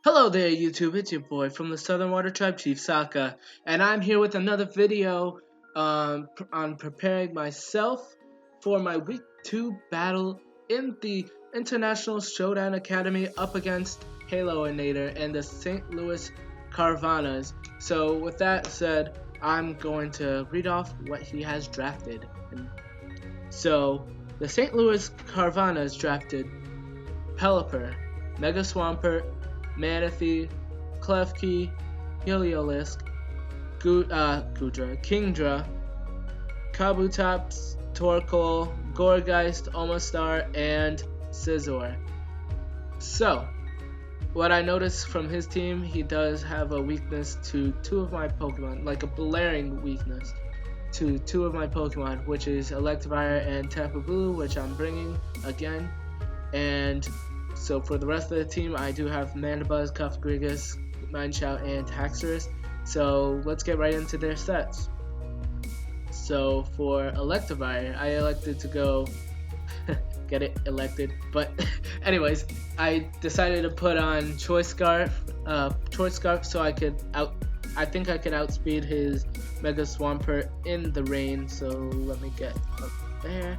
Hello there YouTube, it's your boy from the Southern Water Tribe, Chief Sokka, and I'm here with another video on preparing myself for my Week 2 battle in the International Showdown Academy up against Haloinator and the St. Louis Carvanhas. So with that said, I'm going to read off what he has drafted. So, the St. Louis Carvanhas drafted Pelipper, Mega Swampert, Manaphy, Klefki, Heliolisk, Gudra, Kingdra, Kabutops, Torkoal, Gourgeist, Omastar, and Scizor. So, what I noticed from his team, he does have a weakness to two of my Pokemon, like a blaring weakness to two of my Pokemon, which is Electivire and Tapu Bulu, which I'm bringing again. And so for the rest of the team, I do have Mandibuzz, Cufgrigus, Mineshout, and Haxorus. So let's get right into their sets. So for Electivire, I elected to go get it elected, but anyways, I decided to put on Choice Scarf so I think I could outspeed his Mega Swampert in the rain. So let me get up there.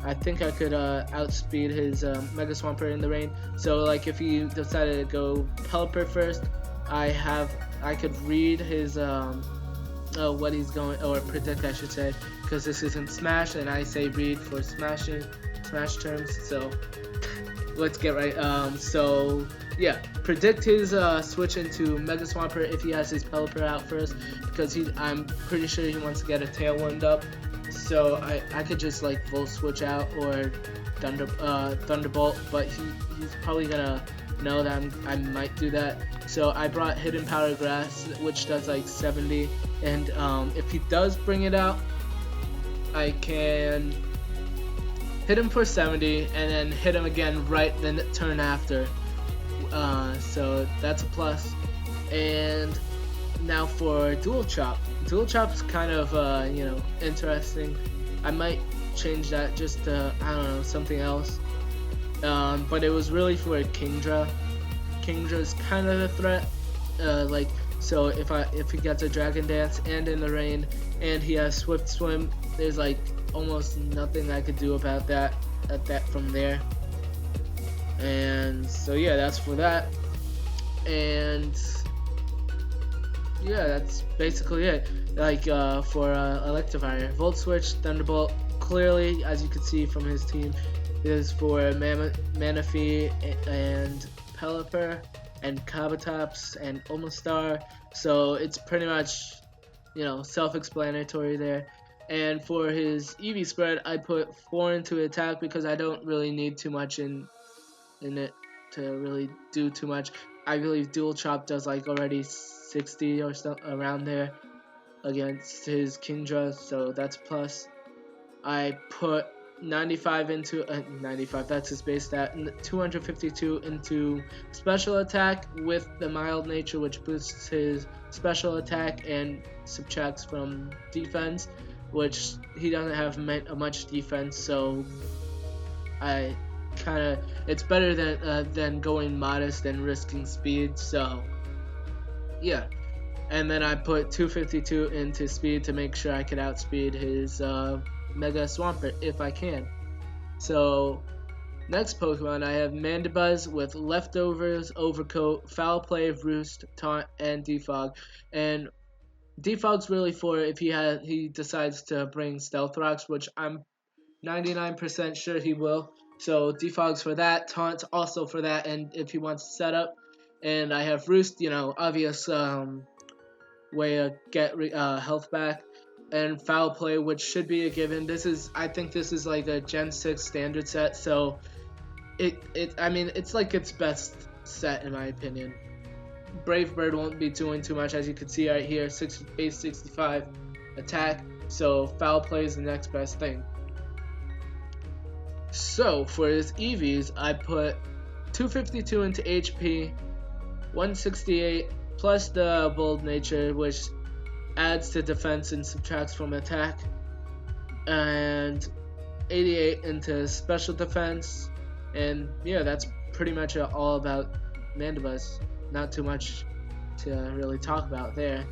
I think I could outspeed his Mega Swampert in the rain. So like if you decided to go Pelipper first, I could read his what he's going, or predict I should say, because this isn't Smash and I say read for Smash terms. So let's get right. So yeah, predict his switch into Mega Swampert if he has his Pelipper out first, because I'm pretty sure he wants to get a Tailwind up. So I could just like Volt Switch out or Thunderbolt, but he's probably gonna know that I might do that. So I brought Hidden Powder Grass, which does like 70, and if he does bring it out, I can hit him for 70 and then hit him again right the turn after. So that's a plus. And now for Dual Chop. Dual Chop's kind of interesting. I might change that just to, I don't know, something else. But it was really for Kingdra. Kingdra's kind of a threat. So if he gets a Dragon Dance and in the rain and he has Swift Swim, there's like almost nothing I could do about that from there. And so yeah, that's for that. And yeah, that's basically it. Like for Electivire, Volt Switch, Thunderbolt, clearly, as you can see from his team, is for Manaphy and Pelipper and Kabutops and Omastar. So it's pretty much, self-explanatory there. And for his EV spread, I put 4 into attack because I don't really need too much in it to really do too much. I believe Dual Chop does like already 60 or so around there against his Kingdra, so that's plus. I put 95 into 95. That's his base stat. 252 into special attack with the mild nature, which boosts his special attack and subtracts from defense, which he doesn't have much defense. So it's better than going modest and risking speed. So yeah. And then I put 252 into speed to make sure I could outspeed his Mega Swampert if I can. So next Pokemon, I have Mandibuzz with Leftovers, Overcoat, Foul Play, Roost, Taunt, and Defog. And Defog's really for if he decides to bring Stealth Rocks, which I'm 99% sure he will. So Defog's for that, Taunt's also for that, and if he wants to set up. And I have Roost, obvious way to get health back, and Foul Play, which should be a given. I think this is like a Gen 6 standard set, so it's like its best set in my opinion. Brave Bird won't be doing too much, as you can see right here, base 65 attack, so Foul Play is the next best thing. So for his EVs, I put 252 into HP, 168 plus the Bold Nature, which adds to defense and subtracts from attack, and 88 into special defense. And yeah, that's pretty much all about Mandibus, not too much to really talk about there.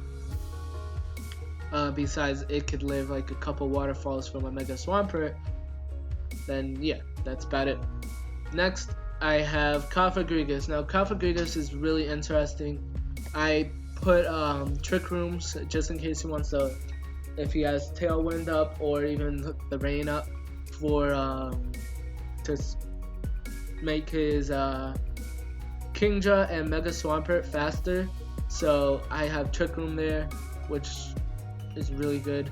Besides, it could live like a couple waterfalls from a Mega Swampert. Then yeah, that's about it. Next, I have Cofagrigus. Now, Cofagrigus is really interesting. I put Trick Rooms just in case he wants to, if he has Tailwind up or even the Rain up, for to make his Kingdra and Mega Swampert faster. So I have Trick Room there, which is really good.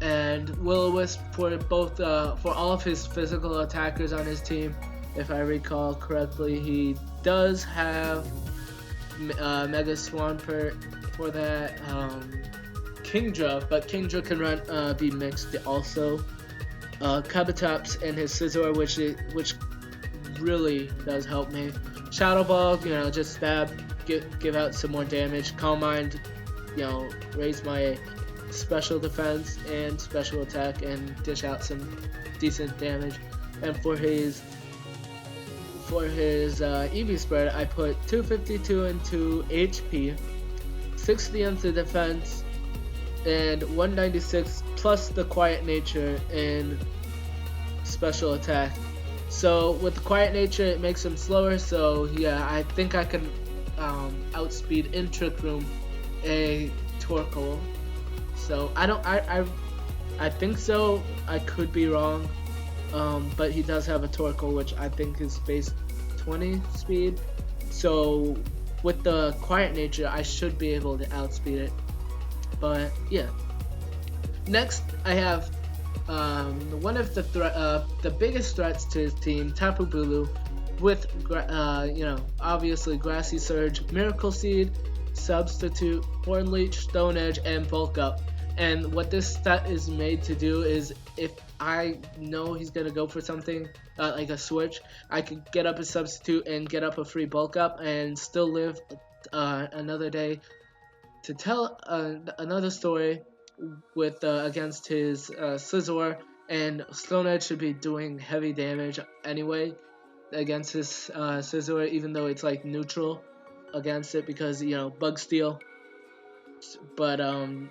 And Will-O-Wisp for both for all of his physical attackers on his team. If I recall correctly, he does have Mega Swampert for that Kingdra, but Kingdra can run be mixed also. Kabutops and his Scizor, which really does help me. Shadow Ball, just stab, give out some more damage. Calm Mind, raise my special defense and special attack and dish out some decent damage. And for his EV spread, I put 252 into HP, 60 into defense, and 196 plus the Quiet Nature and special attack. So with the Quiet Nature, it makes him slower. So yeah, I think I can outspeed in Trick Room a Torkoal. So I think so. I could be wrong, but he does have a Torkoal, which I think is base 20 speed. So with the Quiet Nature, I should be able to outspeed it. But yeah. Next, I have one of the biggest threats to his team, Tapu Bulu, with obviously Grassy Surge, Miracle Seed, Substitute, Horn Leech, Stone Edge, and Bulk Up. And what this stat is made to do is, if I know he's gonna go for something like a switch, I could get up a Substitute and get up a free Bulk Up and still live another day to tell another story with against his Scizor. And Stone Edge should be doing heavy damage anyway against his Scizor, even though it's like neutral against it because Bug Steel. But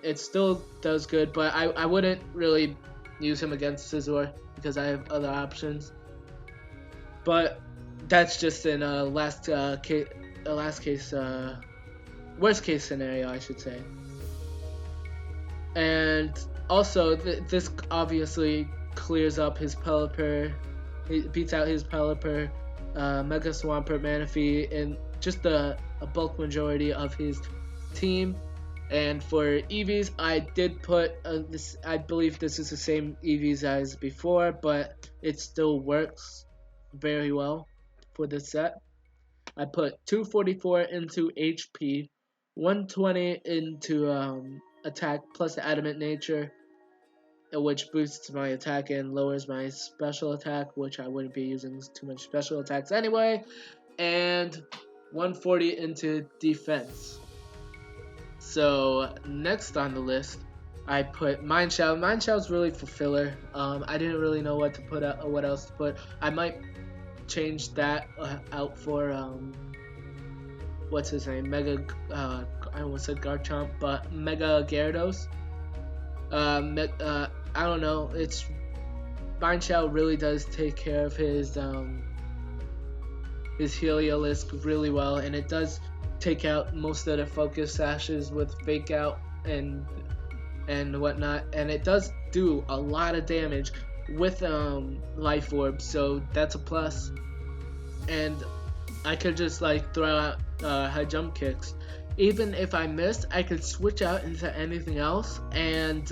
it still does good. But I wouldn't really use him against Scizor because I have other options. But that's just in a worst case scenario, I should say. And also, this obviously clears up his Pelipper. He beats out his Pelipper, Mega Swampert, Manaphy, and just a bulk majority of his team. And for EVs, I did put this. I believe this is the same EVs as before, but it still works very well for this set. I put 244 into HP, 120 into attack plus the Adamant Nature, which boosts my attack and lowers my special attack, which I wouldn't be using too much special attacks anyway, and 140 into defense. So next on the list, I put Mineshadow. Mineshadow's really for filler. I didn't really know what to put out, or what else to put. I might change that out for what's his name? Mega. I almost said Garchomp, but Mega Gyarados. I don't know. It's Mineshadow really does take care of his Heliolisk really well, and it does take out most of the focus sashes with Fake Out and whatnot, and it does do a lot of damage with Life Orb, so that's a plus. And I could just like throw out high jump kicks. Even if I missed, I could switch out into anything else and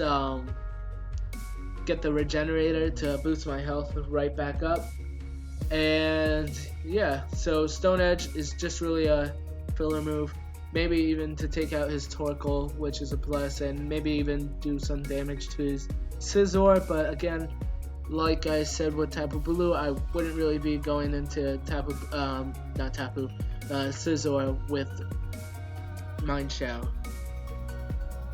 get the Regenerator to boost my health right back up. And yeah, so Stone Edge is just really a filler move. Maybe even to take out his Torkoal, which is a plus, and maybe even do some damage to his Scizor. But again, like I said with Tapu Bulu, I wouldn't really be going into Scizor with Mineshadow.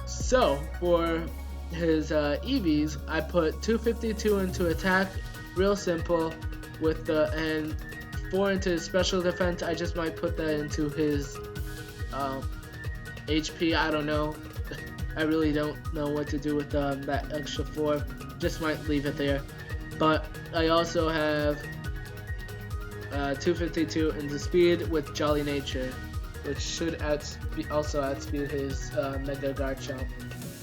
So for his EVs, I put 252 into attack, real simple, with the and 4 into his special defense. I just might put that into his HP. I don't know. I really don't know what to do with that extra 4. Just might leave it there. But I also have 252 into speed with Jolly Nature, which should also outspeed his Mega Garchomp.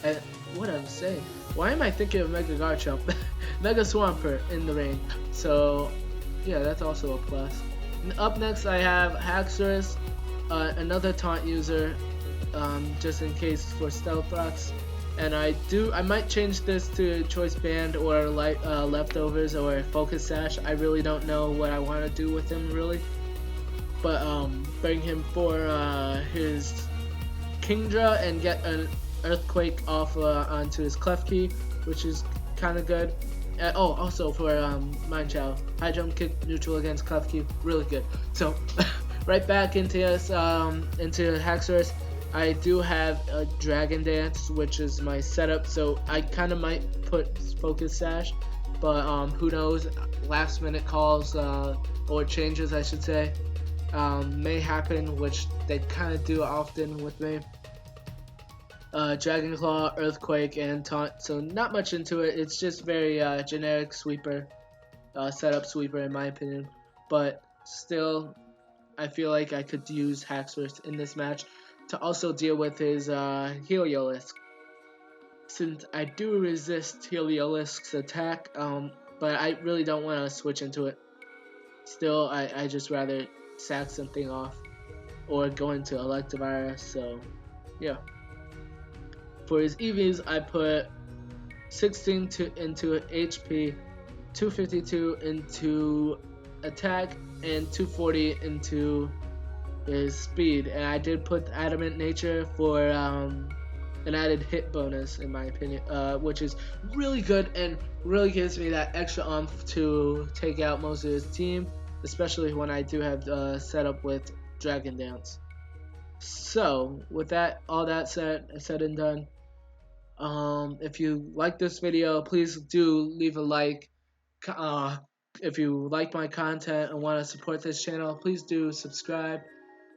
And what I'm saying, why am I thinking of Mega Garchomp? Mega Swampert in the rain. So yeah, that's also a plus. Up next I have Haxorus, another taunt user, just in case for Stealth Rocks. And I might change this to Choice Band or Leftovers or Focus Sash. I really don't know what I want to do with him really. But bring him for his Kingdra and get an Earthquake off onto his Klefki, which is kind of good. Also for Mind Chow, high jump kick neutral against Klefki, really good. So right back into Haxorus. I do have a Dragon Dance, which is my setup, so I kind of might put Focus Sash, but who knows, last minute calls or changes I should say may happen, which they kind of do often with me. Dragon Claw, Earthquake, and Taunt, so not much into it. It's just very generic sweeper, setup sweeper in my opinion, but still I feel like I could use Haxorus in this match to also deal with his Heliolisk, since I do resist Heliolisk's attack, but I really don't want to switch into it. Still, I just rather sack something off or go into Electivire, so yeah. For his EVs, I put 16 into HP, 252 into attack, and 240 into his speed. And I did put Adamant Nature for an added hit bonus in my opinion, which is really good and really gives me that extra oomph to take out most of his team, especially when I do have set up with Dragon Dance. So with that, all that said and done, if you like this video, please do leave a like. If you like my content and want to support this channel, please do subscribe.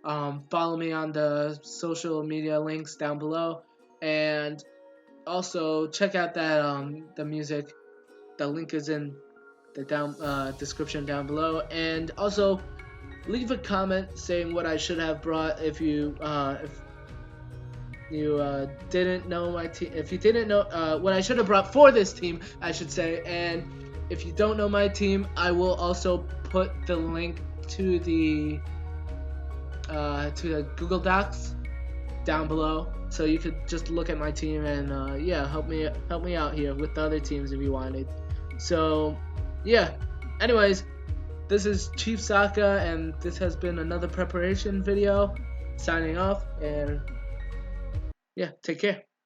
Follow me on the social media links down below, and also check out that the music. The link is in the description down below, and also leave a comment saying what I should have brought if you didn't know my team. If you didn't know what I should have brought for this team, I should say. And if you don't know my team, I will also put the link to the Google Docs down below, so you could just look at my team and yeah, help me out here with the other teams if you wanted. So yeah, anyways, this is Chief Sokka, and this has been another preparation video. Signing off, and yeah, take care.